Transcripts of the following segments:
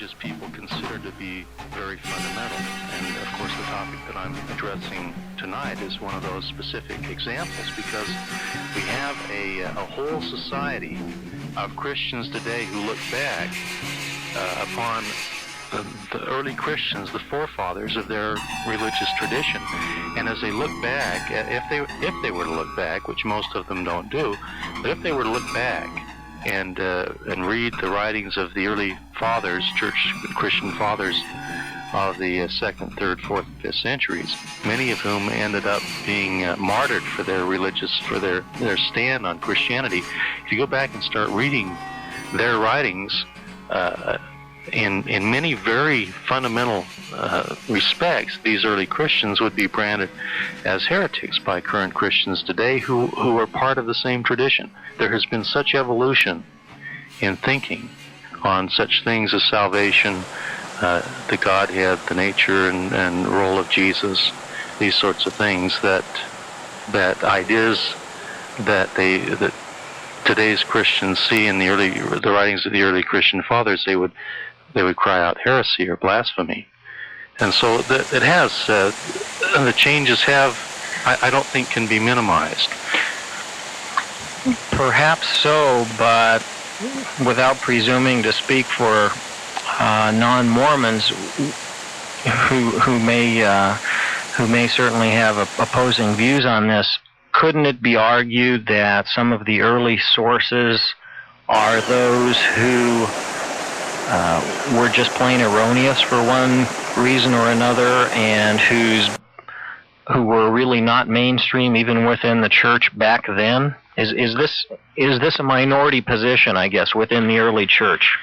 religious people consider to be very fundamental. And of course the topic that I'm addressing tonight is one of those specific examples, because we have a whole society of Christians today who look back upon the early Christians, the forefathers of their religious tradition. And as they look back, if they were to look back, which most of them don't do, but if they were to look back and read the writings of the early fathers, church Christian fathers of the 2nd, 3rd, 4th, 5th centuries, many of whom ended up being martyred for their stand on Christianity. If you go back and start reading their writings, in many very fundamental respects, these early Christians would be branded as heretics by current Christians today who are part of the same tradition. There has been such evolution in thinking on such things as salvation, the Godhead, the nature and role of Jesus, these sorts of things, that ideas that today's Christians see in the writings of the early Christian fathers, they would cry out heresy or blasphemy. And so it has, the changes have, I don't think, can be minimized. Perhaps so, but without presuming to speak for non-Mormons who may certainly have opposing views on this, couldn't it be argued that some of the early sources are those who were just plain erroneous for one reason or another, and who were really not mainstream even within the church back then? Is this a minority position, I guess, within the early church,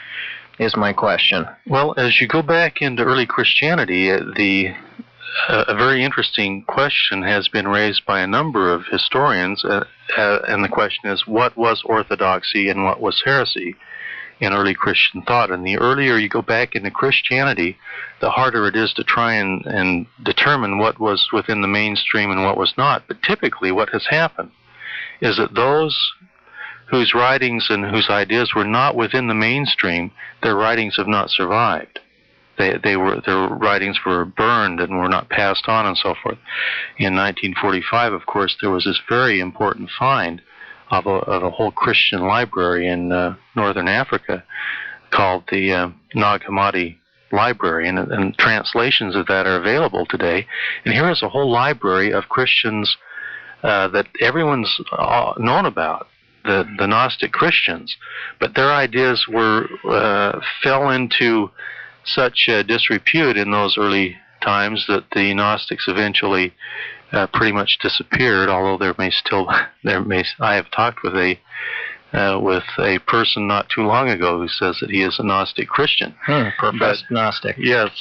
is my question. Well, as you go back into early Christianity, a very interesting question has been raised by a number of historians, and the question is, what was orthodoxy and what was heresy in early Christian thought? And the earlier you go back into Christianity, the harder it is to try and determine what was within the mainstream and what was not. But typically what has happened is that those whose writings and whose ideas were not within the mainstream, their writings have not survived. Their writings were burned and were not passed on and so forth. In 1945, of course, there was this very important find of a whole Christian library in northern Africa called the Nag Hammadi Library, and translations of that are available today. And here is a whole library of Christians that everyone's known about, the Gnostic Christians, but their ideas fell into such disrepute in those early times that the Gnostics eventually pretty much disappeared. Although I have talked with a person not too long ago who says that he is a Gnostic Christian. Professed Gnostic. Yes,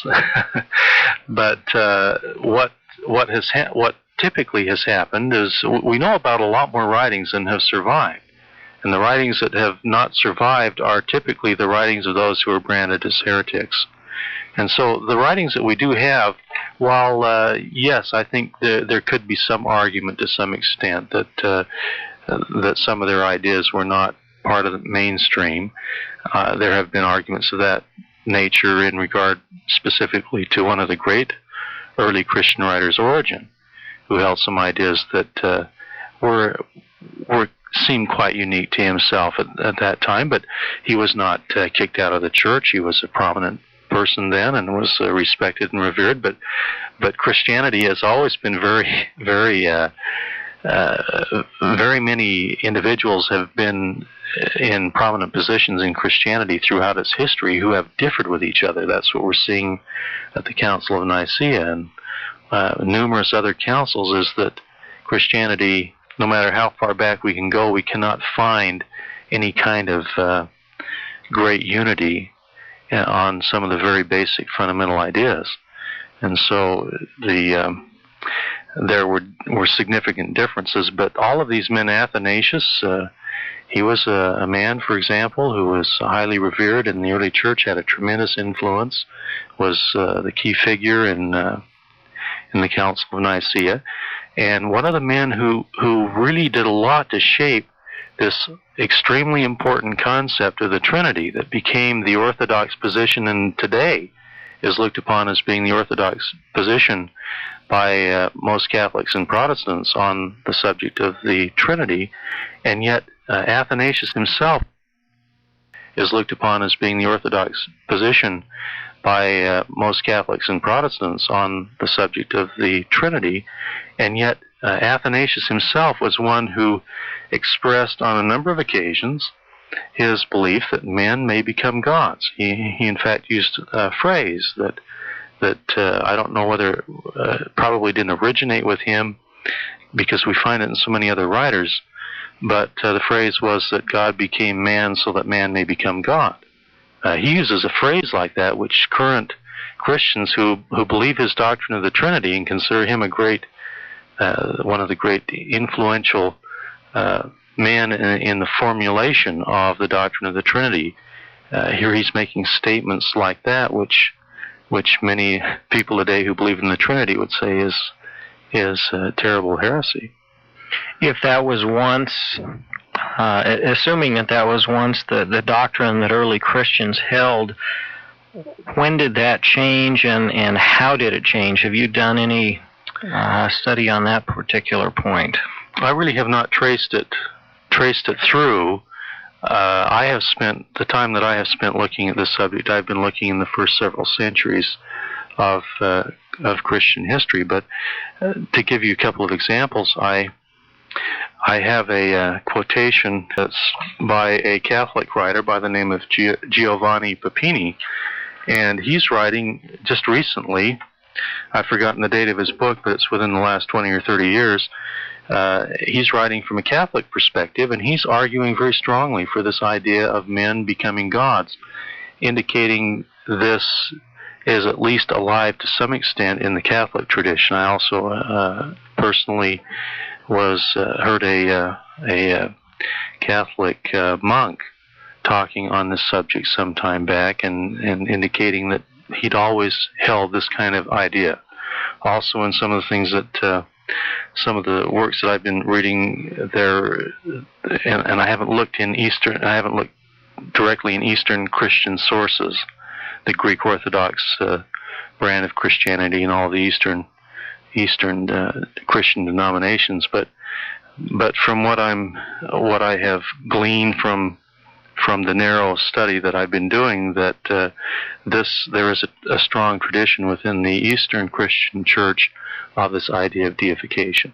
but what typically has happened is we know about a lot more writings than have survived. And the writings that have not survived are typically the writings of those who are branded as heretics. And so the writings that we do have, while yes, I think there could be some argument to some extent that some of their ideas were not part of the mainstream, there have been arguments of that nature in regard specifically to one of the great early Christian writers, Origen, who held some ideas that seemed quite unique to himself at that time, but he was not kicked out of the church. He was a prominent person then and was respected and revered, but Christianity has always been very, very many individuals have been in prominent positions in Christianity throughout its history who have differed with each other. That's what we're seeing at the Council of Nicaea and numerous other councils, is that Christianity, no matter how far back we can go, we cannot find any kind of great unity on some of the very basic fundamental ideas. And so there were significant differences, but all of these men, Athanasius, he was a man, for example, who was highly revered in the early church, had a tremendous influence, was the key figure in the Council of Nicaea, and one of the men who really did a lot to shape this extremely important concept of the Trinity that became the Orthodox position, and today is looked upon as being the Orthodox position by most Catholics and Protestants on the subject of the Trinity, and yet Athanasius himself is looked upon as being the Orthodox position by most Catholics and Protestants on the subject of the Trinity, and yet Athanasius himself was one who expressed on a number of occasions his belief that men may become gods. He in fact used a phrase that I don't know whether probably didn't originate with him, because we find it in so many other writers, but the phrase was that God became man so that man may become God. He uses a phrase like that, which current Christians who believe his doctrine of the Trinity and consider him a great, one of the great influential men in the formulation of the doctrine of the Trinity, here he's making statements like that, which many people today who believe in the Trinity would say is terrible heresy. If that was once, assuming that was once the doctrine that early Christians held, when did that change, and how did it change? Have you done any study on that particular point? I really have not traced it through. I have spent the time that I have spent looking at this subject. I've been looking in the first several centuries of Christian history. But to give you a couple of examples, I have a quotation that's by a Catholic writer by the name of Giovanni Papini, and he's writing just recently. I've forgotten the date of his book, but it's within the last 20 or 30 years. He's writing from a Catholic perspective, and he's arguing very strongly for this idea of men becoming gods, indicating this is at least alive to some extent in the Catholic tradition. I also personally heard a Catholic monk talking on this subject some time back, and indicating that he'd always held this kind of idea. Also, in some of the things that some of the works that I've been reading there, and I haven't looked directly in Eastern Christian sources, the Greek Orthodox brand of Christianity and all the Eastern Christian denominations, but from what I have gleaned from the narrow study that I've been doing, that there is a strong tradition within the Eastern Christian Church of this idea of deification,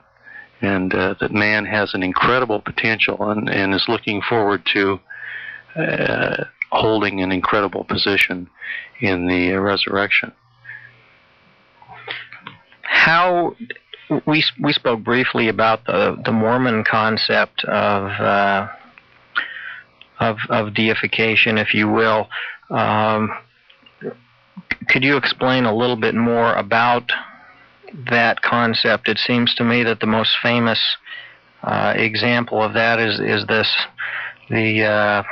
and that man has an incredible potential and is looking forward to holding an incredible position in the resurrection. How we spoke briefly about the Mormon concept of deification, if you will. Could you explain a little bit more about that concept? It seems to me that the most famous example of that is the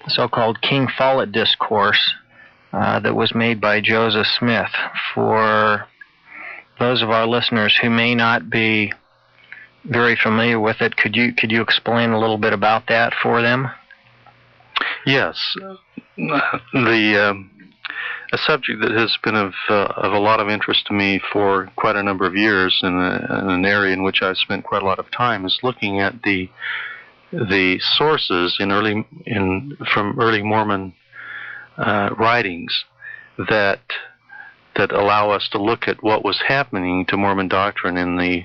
so-called King Follett discourse that was made by Joseph Smith. For those of our listeners who may not be very familiar with it, could you explain a little bit about that for them? Yes, a subject that has been of a lot of interest to me for quite a number of years, in an area in which I've spent quite a lot of time, is looking at the sources from early Mormon writings that allow us to look at what was happening to Mormon doctrine in the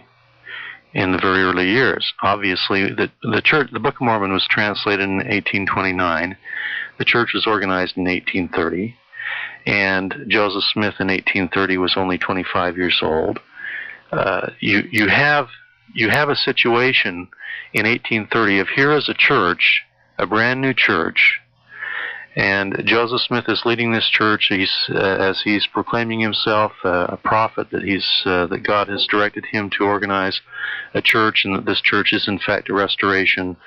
very early years. Obviously, the Book of Mormon was translated in 1829. The church was organized in 1830, and Joseph Smith in 1830 was only 25 years old. You have a situation in 1830 of here is a church, a brand new church, and Joseph Smith is leading this church. As he's proclaiming himself a prophet, that God has directed him to organize a church, and that this church is in fact a restoration